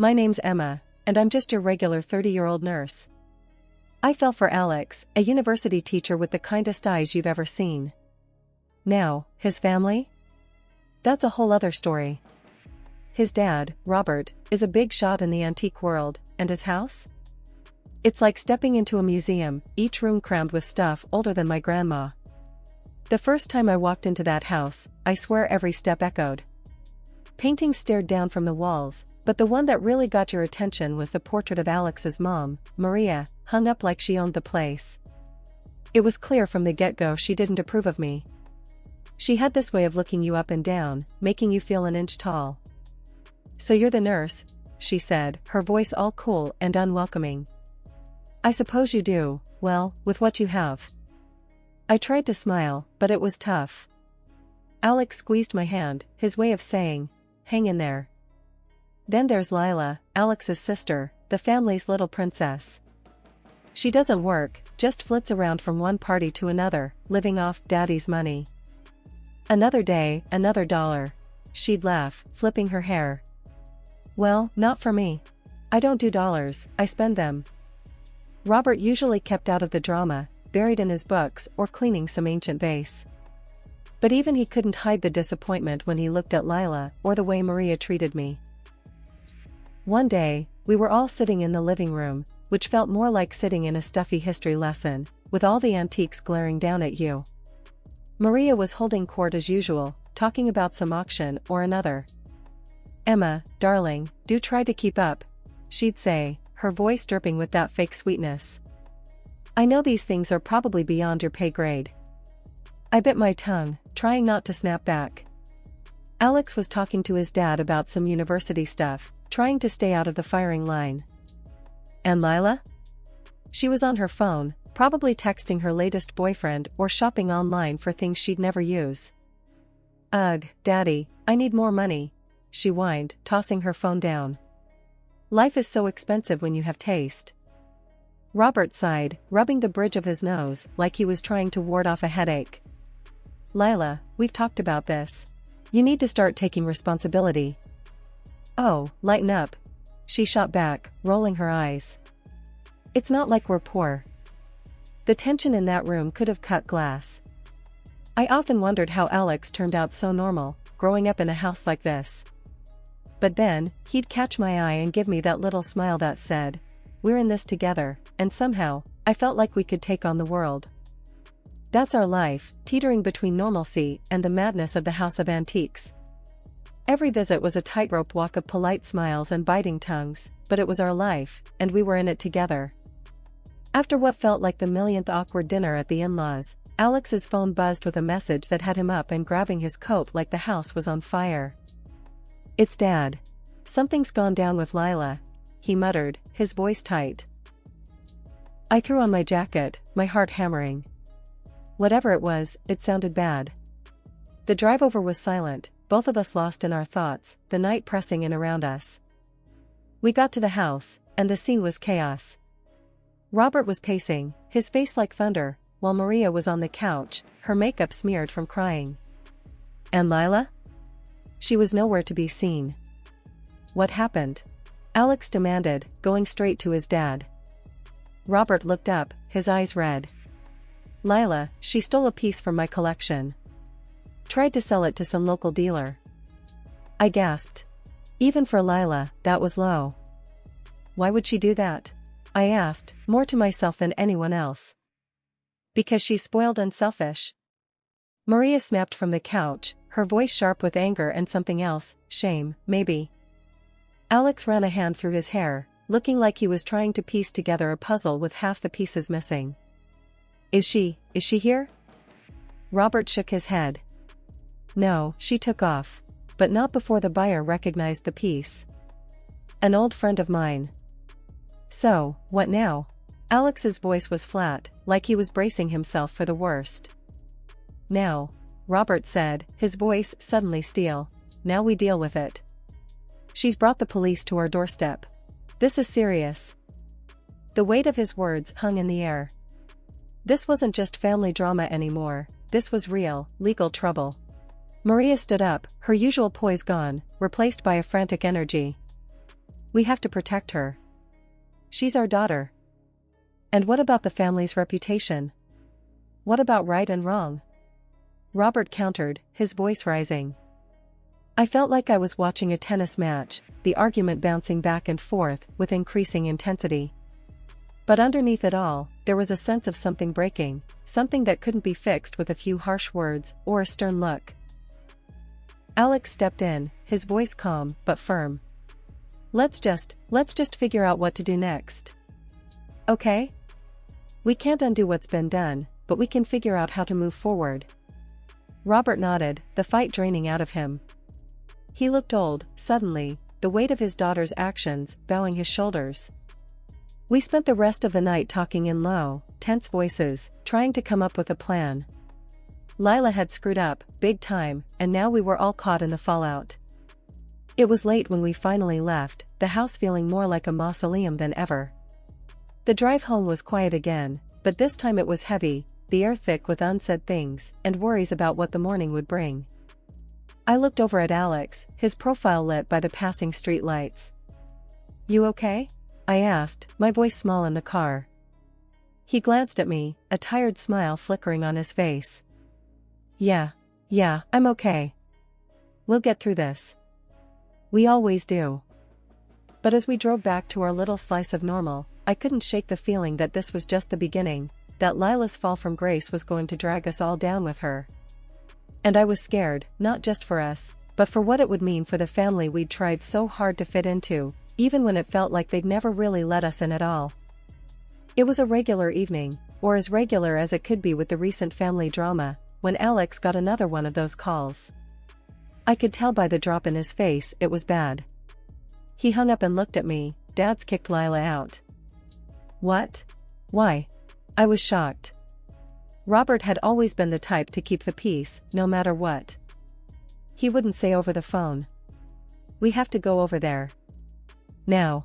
My name's Emma, and I'm just your regular 30-year-old nurse. I fell for Alex, a university teacher with the kindest eyes you've ever seen. Now, his family? That's a whole other story. His dad, Robert, is a big shot in the antique world, and his house? It's like stepping into a museum, each room crammed with stuff older than my grandma. The first time I walked into that house, I swear every step echoed. Paintings stared down from the walls, but the one that really got your attention was the portrait of Alex's mom, Maria, hung up like she owned the place. It was clear from the get-go she didn't approve of me. She had this way of looking you up and down, making you feel an inch tall. "So you're the nurse," she said, her voice all cool and unwelcoming. "I suppose you do, well, with what you have." I tried to smile, but it was tough. Alex squeezed my hand, his way of saying, "Hang in there." Then there's Lila, Alex's sister, the family's little princess. She doesn't work, just flits around from one party to another, living off Daddy's money. Another day, another dollar. She'd laugh, flipping her hair. "Well, not for me. I don't do dollars, I spend them." Robert usually kept out of the drama, buried in his books or cleaning some ancient vase. But even he couldn't hide the disappointment when he looked at Lila or the way Maria treated me. One day, we were all sitting in the living room, which felt more like sitting in a stuffy history lesson, with all the antiques glaring down at you. Maria was holding court as usual, talking about some auction or another. "Emma, darling, do try to keep up," she'd say, her voice dripping with that fake sweetness. "I know these things are probably beyond your pay grade." I bit my tongue, trying not to snap back. Alex was talking to his dad about some university stuff, trying to stay out of the firing line. And Lila? She was on her phone, probably texting her latest boyfriend or shopping online for things she'd never use. "Ugh, Daddy, I need more money," she whined, tossing her phone down. "Life is so expensive when you have taste." Robert sighed, rubbing the bridge of his nose like he was trying to ward off a headache. "Lila, we've talked about this. You need to start taking responsibility." "Oh, lighten up," she shot back, rolling her eyes. "It's not like we're poor." The tension in that room could have cut glass. I often wondered how Alex turned out so normal, growing up in a house like this. But then, he'd catch my eye and give me that little smile that said, "We're in this together," and somehow, I felt like we could take on the world. That's our life, teetering between normalcy and the madness of the House of Antiques. Every visit was a tightrope walk of polite smiles and biting tongues, but it was our life, and we were in it together. After what felt like the millionth awkward dinner at the in-laws, Alex's phone buzzed with a message that had him up and grabbing his coat like the house was on fire. "It's Dad. Something's gone down with Lila," he muttered, his voice tight. I threw on my jacket, my heart hammering. Whatever it was, it sounded bad. The drive over was silent, both of us lost in our thoughts, the night pressing in around us. We got to the house, and the scene was chaos. Robert was pacing, his face like thunder, while Maria was on the couch, her makeup smeared from crying. And Lila? She was nowhere to be seen. "What happened?" Alex demanded, going straight to his dad. Robert looked up, his eyes red. "Lila, she stole a piece from my collection. Tried to sell it to some local dealer." I gasped. Even for Lila, that was low. "Why would she do that?" I asked, more to myself than anyone else. "Because she's spoiled and selfish." Maria snapped from the couch, her voice sharp with anger and something else, shame, maybe. Alex ran a hand through his hair, looking like he was trying to piece together a puzzle with half the pieces missing. Is she here?" Robert shook his head. "No, she took off. But not before the buyer recognized the piece. An old friend of mine." "So, what now?" Alex's voice was flat, like he was bracing himself for the worst. "Now," Robert said, his voice suddenly steel, "now we deal with it. She's brought the police to our doorstep. This is serious." The weight of his words hung in the air. This wasn't just family drama anymore, this was real, legal trouble. Maria stood up, her usual poise gone, replaced by a frantic energy. We have to protect her. She's our daughter. And what about the family's reputation? What about right and wrong? Robert countered, his voice rising. I felt like I was watching a tennis match, the argument bouncing back and forth with increasing intensity. But underneath it all, there was a sense of something breaking, something that couldn't be fixed with a few harsh words or a stern look. Alex stepped in, his voice calm but firm. Let's just figure out what to do next. Okay? We can't undo what's been done, but we can figure out how to move forward. Robert nodded, the fight draining out of him. He looked old, suddenly, the weight of his daughter's actions bowing his shoulders. We spent the rest of the night talking in low, tense voices, trying to come up with a plan. Lila had screwed up, big time, and now we were all caught in the fallout. It was late when we finally left, the house feeling more like a mausoleum than ever. The drive home was quiet again, but this time it was heavy, the air thick with unsaid things and worries about what the morning would bring. I looked over at Alex, his profile lit by the passing street lights. You okay? I asked, my voice small in the car. He glanced at me, a tired smile flickering on his face. Yeah, I'm okay. We'll get through this. We always do. But as we drove back to our little slice of normal, I couldn't shake the feeling that this was just the beginning, that Lila's fall from grace was going to drag us all down with her. And I was scared, not just for us, but for what it would mean for the family we'd tried so hard to fit into, even when it felt like they'd never really let us in at all. It was a regular evening, or as regular as it could be with the recent family drama, when Alex got another one of those calls. I could tell by the drop in his face it was bad. He hung up and looked at me. Dad's kicked Lila out. What? Why? I was shocked. Robert had always been the type to keep the peace, no matter what. He wouldn't say over the phone. We have to go over there. Now.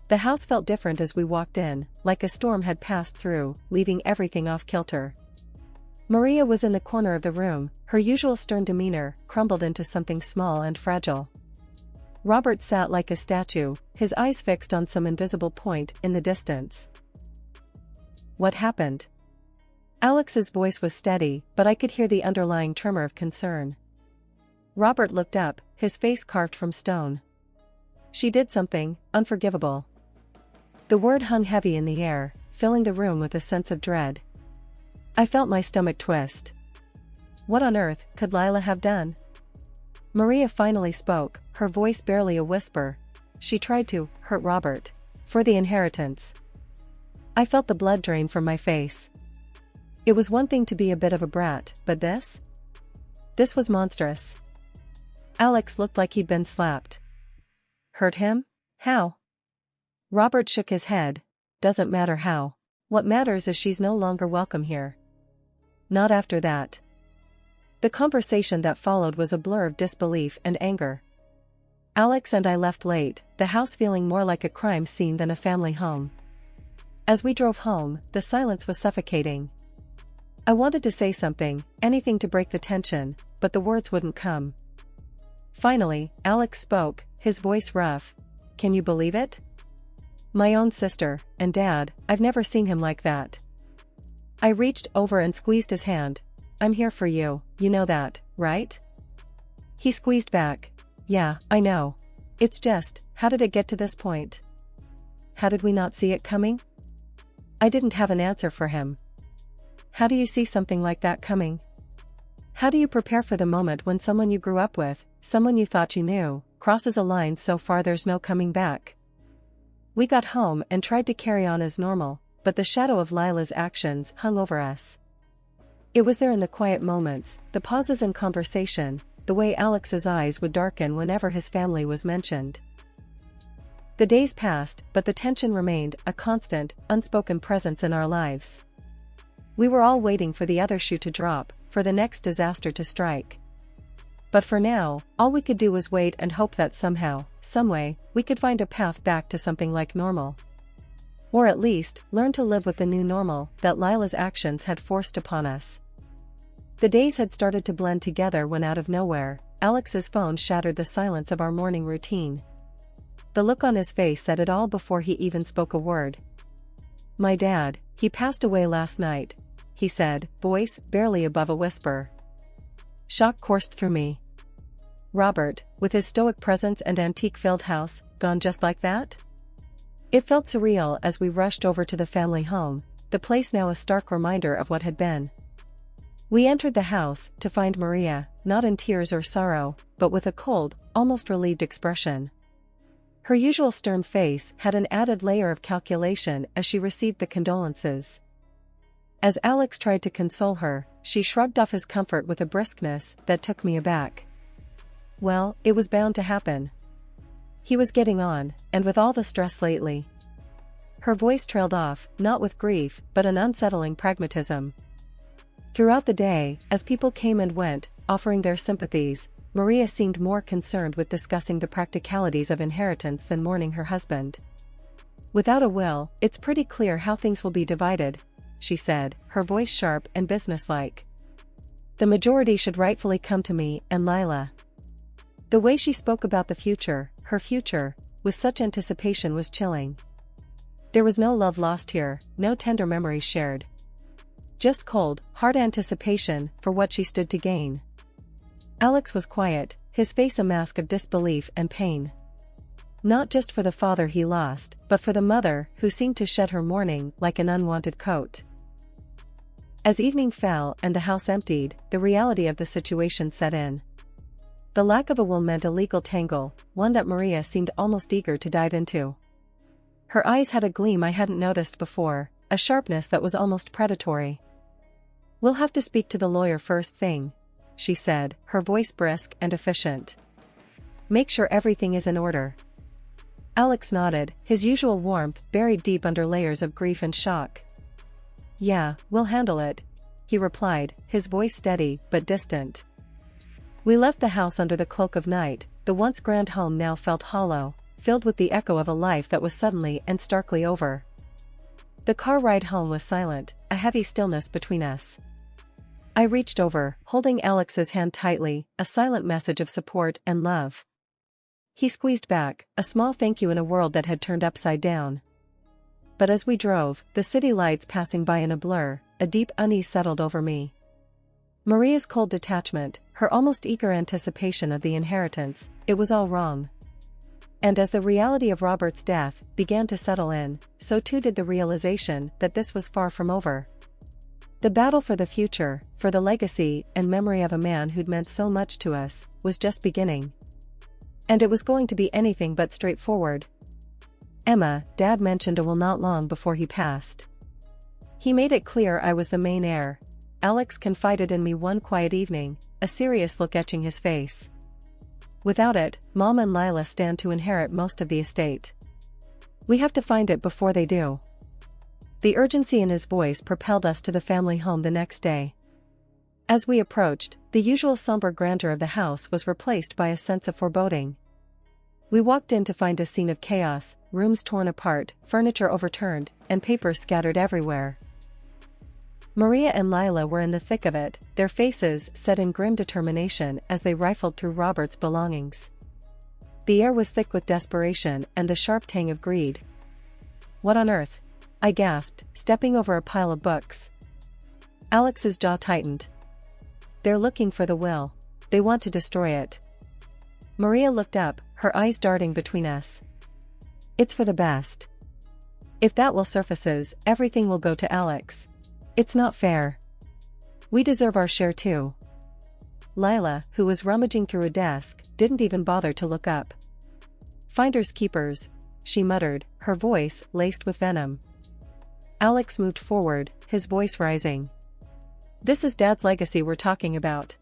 The house felt different as we walked in, like a storm had passed through, leaving everything off kilter. Maria was in the corner of the room, her usual stern demeanor crumbled into something small and fragile. Robert sat like a statue, his eyes fixed on some invisible point in the distance. What happened? Alex's voice was steady, but I could hear the underlying tremor of concern. Robert looked up, his face carved from stone. She did something unforgivable. The word hung heavy in the air, filling the room with a sense of dread. I felt my stomach twist. What on earth could Lila have done? Maria finally spoke, her voice barely a whisper. She tried to hurt Robert. For the inheritance. I felt the blood drain from my face. It was one thing to be a bit of a brat, but this? This was monstrous. Alex looked like he'd been slapped. Hurt him? How? Robert shook his head. Doesn't matter how. What matters is she's no longer welcome here. Not after that. The conversation that followed was a blur of disbelief and anger. Alex and I left late, the house feeling more like a crime scene than a family home. As we drove home, the silence was suffocating. I wanted to say something, anything to break the tension, but the words wouldn't come. Finally, Alex spoke, his voice rough. Can you believe it? My own sister, and Dad, I've never seen him like that. I reached over and squeezed his hand. I'm here for you, you know that, right? He squeezed back. Yeah, I know. It's just, how did it get to this point? How did we not see it coming? I didn't have an answer for him. How do you see something like that coming? How do you prepare for the moment when someone you grew up with, someone you thought you knew, crosses a line so far there's no coming back? We got home and tried to carry on as normal, but the shadow of Lila's actions hung over us. It was there in the quiet moments, the pauses in conversation, the way Alex's eyes would darken whenever his family was mentioned. The days passed, but the tension remained, a constant, unspoken presence in our lives. We were all waiting for the other shoe to drop, for the next disaster to strike. But for now, all we could do was wait and hope that somehow, someway, we could find a path back to something like normal. Or at least, learn to live with the new normal that Lila's actions had forced upon us. The days had started to blend together when out of nowhere, Alex's phone shattered the silence of our morning routine. The look on his face said it all before he even spoke a word. "My dad, he passed away last night," he said, voice barely above a whisper. Shock coursed through me. Robert, with his stoic presence and antique-filled house, gone just like that? It felt surreal as we rushed over to the family home, the place now a stark reminder of what had been. We entered the house to find Maria, not in tears or sorrow, but with a cold, almost relieved expression. Her usual stern face had an added layer of calculation as she received the condolences. As Alex tried to console her, she shrugged off his comfort with a briskness that took me aback. Well, it was bound to happen. He was getting on, and with all the stress lately. Her voice trailed off, not with grief, but an unsettling pragmatism. Throughout the day, as people came and went, offering their sympathies, Maria seemed more concerned with discussing the practicalities of inheritance than mourning her husband. "Without a will, it's pretty clear how things will be divided," she said, her voice sharp and businesslike. "The majority should rightfully come to me and Lila." The way she spoke about the future, her future, with such anticipation was chilling. There was no love lost here, no tender memories shared. Just cold, hard anticipation for what she stood to gain. Alex was quiet, his face a mask of disbelief and pain. Not just for the father he lost, but for the mother who seemed to shed her mourning like an unwanted coat. As evening fell and the house emptied, the reality of the situation set in. The lack of a will meant a legal tangle, one that Maria seemed almost eager to dive into. Her eyes had a gleam I hadn't noticed before, a sharpness that was almost predatory. "We'll have to speak to the lawyer first thing," she said, her voice brisk and efficient. "Make sure everything is in order." Alex nodded, his usual warmth buried deep under layers of grief and shock. "Yeah, we'll handle it," he replied, his voice steady but distant. We left the house under the cloak of night. The once grand home now felt hollow, filled with the echo of a life that was suddenly and starkly over. The car ride home was silent, a heavy stillness between us. I reached over, holding Alex's hand tightly, a silent message of support and love. He squeezed back, a small thank you in a world that had turned upside down. But as we drove, the city lights passing by in a blur, a deep unease settled over me. Maria's cold detachment, her almost eager anticipation of the inheritance, it was all wrong. And as the reality of Robert's death began to settle in, so too did the realization that this was far from over. The battle for the future, for the legacy and memory of a man who'd meant so much to us, was just beginning. And it was going to be anything but straightforward. "Emma, Dad mentioned a will not long before he passed. He made it clear I was the main heir," Alex confided in me one quiet evening, a serious look etching his face. "Without it, Mom and Lila stand to inherit most of the estate. We have to find it before they do." The urgency in his voice propelled us to the family home the next day. As we approached, the usual somber grandeur of the house was replaced by a sense of foreboding. We walked in to find a scene of chaos, rooms torn apart, furniture overturned, and papers scattered everywhere. Maria and Lila were in the thick of it, their faces set in grim determination as they rifled through Robert's belongings. The air was thick with desperation and the sharp tang of greed. "What on earth?" I gasped, stepping over a pile of books. Alex's jaw tightened. "They're looking for the will. They want to destroy it." Maria looked up, her eyes darting between us. "It's for the best. If that will surfaces, everything will go to Alex. It's not fair. We deserve our share too." Lila, who was rummaging through a desk, didn't even bother to look up. "Finders keepers," she muttered, her voice laced with venom. Alex moved forward, his voice rising. "This is Dad's legacy we're talking about.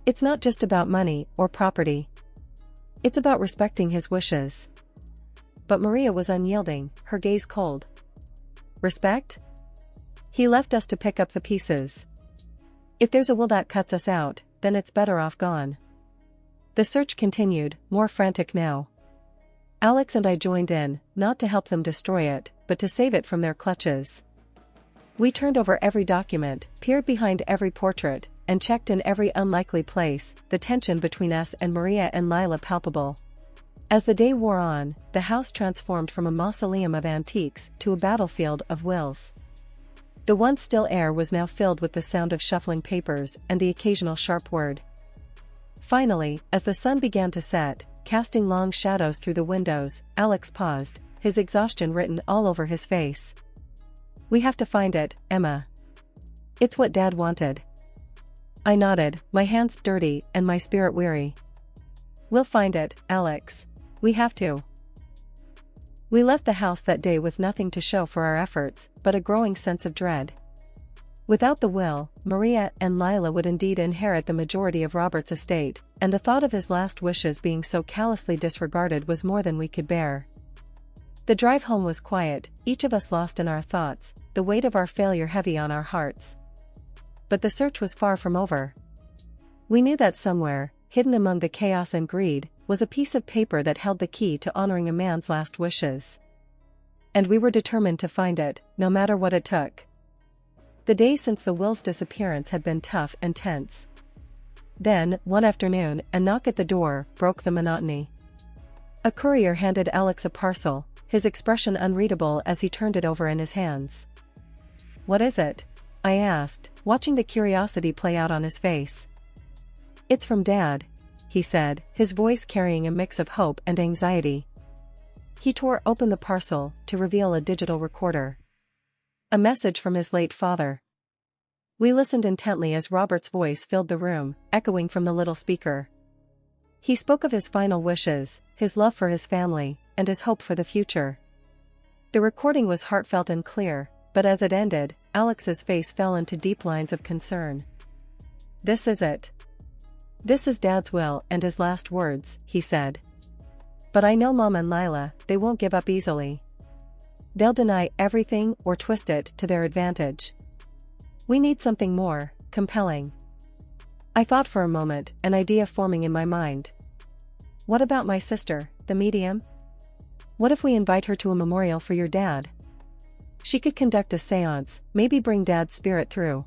It's not just about money or property. It's about respecting his wishes." But Maria was unyielding, her gaze cold. "Respect? He left us to pick up the pieces. If there's a will that cuts us out, then it's better off gone." The search continued, more frantic now. Alex and I joined in, not to help them destroy it, but to save it from their clutches. We turned over every document, peered behind every portrait, and checked in every unlikely place, the tension between us and Maria and Lila palpable. As the day wore on, the house transformed from a mausoleum of antiques to a battlefield of wills. The once still air was now filled with the sound of shuffling papers and the occasional sharp word. Finally, as the sun began to set, casting long shadows through the windows, Alex paused, his exhaustion written all over his face. "We have to find it, Emma. It's what Dad wanted." I nodded, my hands dirty and my spirit weary. "We'll find it, Alex. We have to." We left the house that day with nothing to show for our efforts, but a growing sense of dread. Without the will, Maria and Lila would indeed inherit the majority of Robert's estate, and the thought of his last wishes being so callously disregarded was more than we could bear. The drive home was quiet, each of us lost in our thoughts, the weight of our failure heavy on our hearts. But the search was far from over. We knew that somewhere, hidden among the chaos and greed, was a piece of paper that held the key to honoring a man's last wishes. And we were determined to find it, no matter what it took. The days since the will's disappearance had been tough and tense. Then, one afternoon, a knock at the door broke the monotony. A courier handed Alex a parcel, his expression unreadable as he turned it over in his hands. "What is it?" I asked, watching the curiosity play out on his face. "It's from Dad," he said, his voice carrying a mix of hope and anxiety. He tore open the parcel to reveal a digital recorder. A message from his late father. We listened intently as Robert's voice filled the room, echoing from the little speaker. He spoke of his final wishes, his love for his family, and his hope for the future. The recording was heartfelt and clear, but as it ended, Alex's face fell into deep lines of concern. "This is it. This is Dad's will and his last words," he said. "But I know Mom and Lila, they won't give up easily. They'll deny everything or twist it to their advantage. We need something more compelling." I thought for a moment, an idea forming in my mind. "What about my sister, the medium? What if we invite her to a memorial for your dad? She could conduct a seance, maybe bring Dad's spirit through.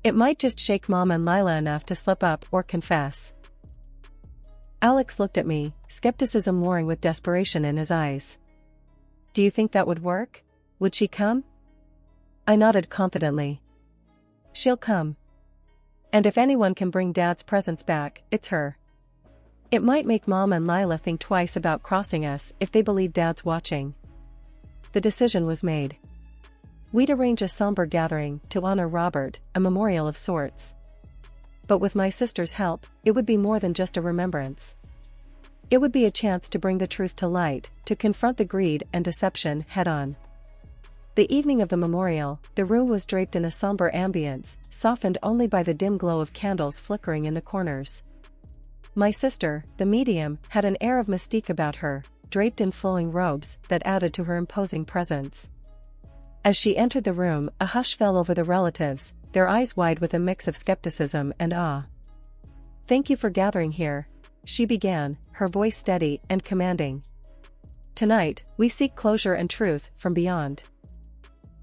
It might just shake Mom and Lila enough to slip up or confess." Alex looked at me, skepticism warring with desperation in his eyes. "Do you think that would work? Would she come?" I nodded confidently. "She'll come. And if anyone can bring Dad's presence back, it's her. It might make Mom and Lila think twice about crossing us if they believe Dad's watching." The decision was made. We'd arrange a somber gathering to honor Robert, a memorial of sorts. But with my sister's help, it would be more than just a remembrance. It would be a chance to bring the truth to light, to confront the greed and deception head-on. The evening of the memorial, the room was draped in a somber ambience, softened only by the dim glow of candles flickering in the corners. My sister, the medium, had an air of mystique about her, draped in flowing robes that added to her imposing presence. As she entered the room, a hush fell over the relatives, their eyes wide with a mix of skepticism and awe. "Thank you for gathering here," she began, her voice steady and commanding. "Tonight, we seek closure and truth from beyond."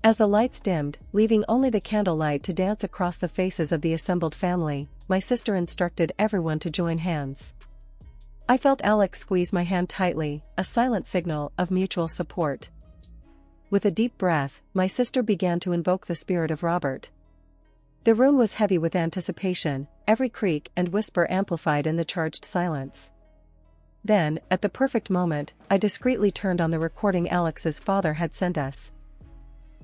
As the lights dimmed, leaving only the candlelight to dance across the faces of the assembled family, my sister instructed everyone to join hands. I felt Alex squeeze my hand tightly, a silent signal of mutual support. With a deep breath, my sister began to invoke the spirit of Robert. The room was heavy with anticipation, every creak and whisper amplified in the charged silence. Then, at the perfect moment, I discreetly turned on the recording Alex's father had sent us.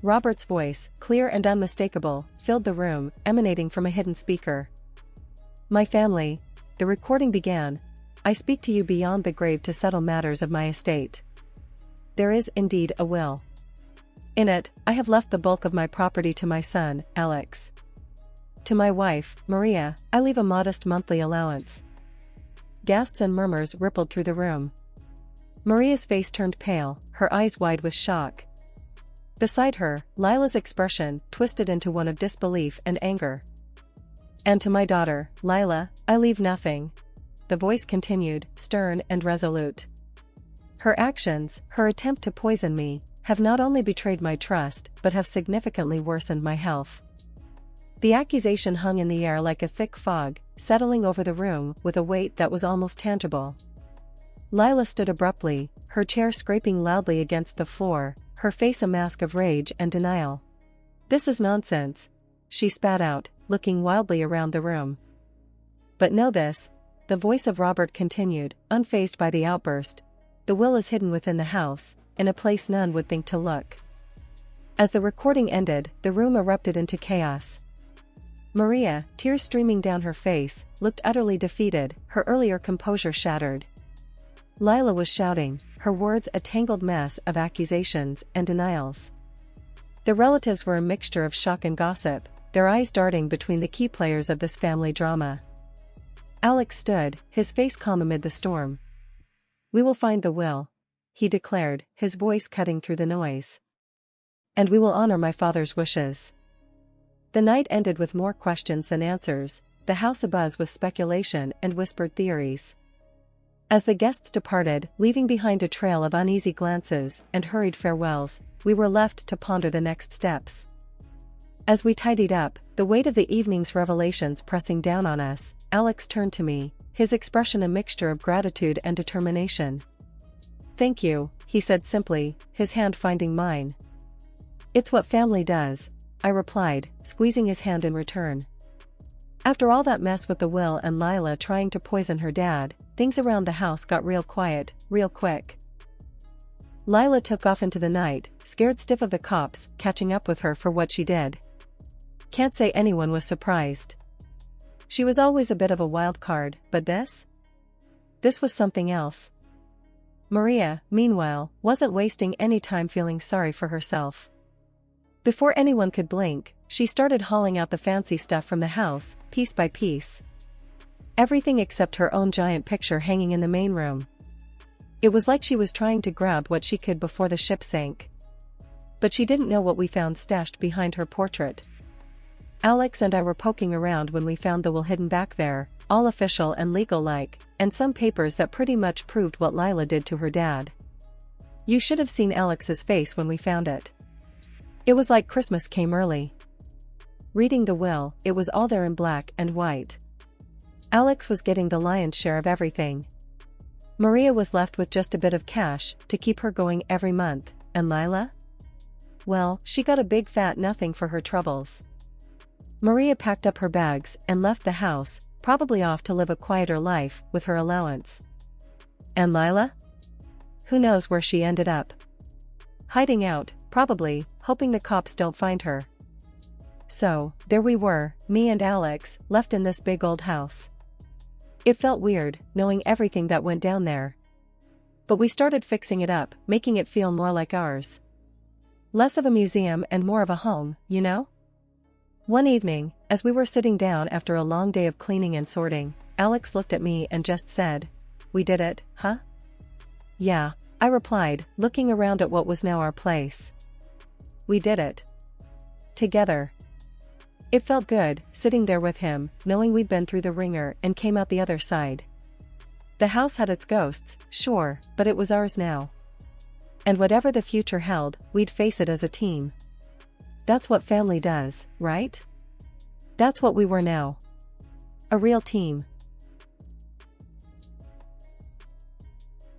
Robert's voice, clear and unmistakable, filled the room, emanating from a hidden speaker. "My family," the recording began, "I speak to you beyond the grave to settle matters of my estate. There is indeed a will. In it, I have left the bulk of my property to my son, Alex. To my wife, Maria, I leave a modest monthly allowance." Gasps and murmurs rippled through the room. Maria's face turned pale, her eyes wide with shock. Beside her, Lila's expression twisted into one of disbelief and anger. "And to my daughter, Lila, I leave nothing," the voice continued, stern and resolute. "Her actions, her attempt to poison me, have not only betrayed my trust but have significantly worsened my health." The accusation hung in the air like a thick fog, settling over the room with a weight that was almost tangible. Lila stood abruptly, her chair scraping loudly against the floor, her face a mask of rage and denial. "This is nonsense," she spat out, looking wildly around the room. "But know this," the voice of Robert continued, unfazed by the outburst. "The will is hidden within the house, in a place none would think to look." As the recording ended, the room erupted into chaos. Maria, tears streaming down her face, looked utterly defeated, her earlier composure shattered. Lila was shouting, her words a tangled mess of accusations and denials. The relatives were a mixture of shock and gossip, their eyes darting between the key players of this family drama. Alex stood, his face calm amid the storm. "We will find the will," he declared, his voice cutting through the noise. "And we will honor my father's wishes." The night ended with more questions than answers, the house abuzz with speculation and whispered theories. As the guests departed, leaving behind a trail of uneasy glances and hurried farewells, we were left to ponder the next steps. As we tidied up, the weight of the evening's revelations pressing down on us, Alex turned to me, his expression a mixture of gratitude and determination. "Thank you," he said simply, his hand finding mine. "It's what family does," I replied, squeezing his hand in return. After all that mess with the will and Lila trying to poison her dad, things around the house got real quiet, real quick. Lila took off into the night, scared stiff of the cops catching up with her for what she did. Can't say anyone was surprised. She was always a bit of a wild card, but this? This was something else. Maria, meanwhile, wasn't wasting any time feeling sorry for herself. Before anyone could blink, she started hauling out the fancy stuff from the house, piece by piece. Everything except her own giant picture hanging in the main room. It was like she was trying to grab what she could before the ship sank. But she didn't know what we found stashed behind her portrait. Alex and I were poking around when we found the will hidden back there, all official and legal-like, and some papers that pretty much proved what Lila did to her dad. You should have seen Alex's face when we found it. It was like Christmas came early. Reading the will, it was all there in black and white. Alex was getting the lion's share of everything. Maria was left with just a bit of cash to keep her going every month, and Lila? Well, she got a big fat nothing for her troubles. Maria packed up her bags and left the house, probably off to live a quieter life with her allowance. And Lila? Who knows where she ended up? Hiding out, probably, hoping the cops don't find her. So, there we were, me and Alex, left in this big old house. It felt weird, knowing everything that went down there. But we started fixing it up, making it feel more like ours. Less of a museum and more of a home, you know? One evening, as we were sitting down after a long day of cleaning and sorting, Alex looked at me and just said, "We did it, huh?" "Yeah," I replied, looking around at what was now our place. "We did it. Together." It felt good, sitting there with him, knowing we'd been through the ringer and came out the other side. The house had its ghosts, sure, but it was ours now. And whatever the future held, we'd face it as a team. That's what family does, right? That's what we were now. A real team.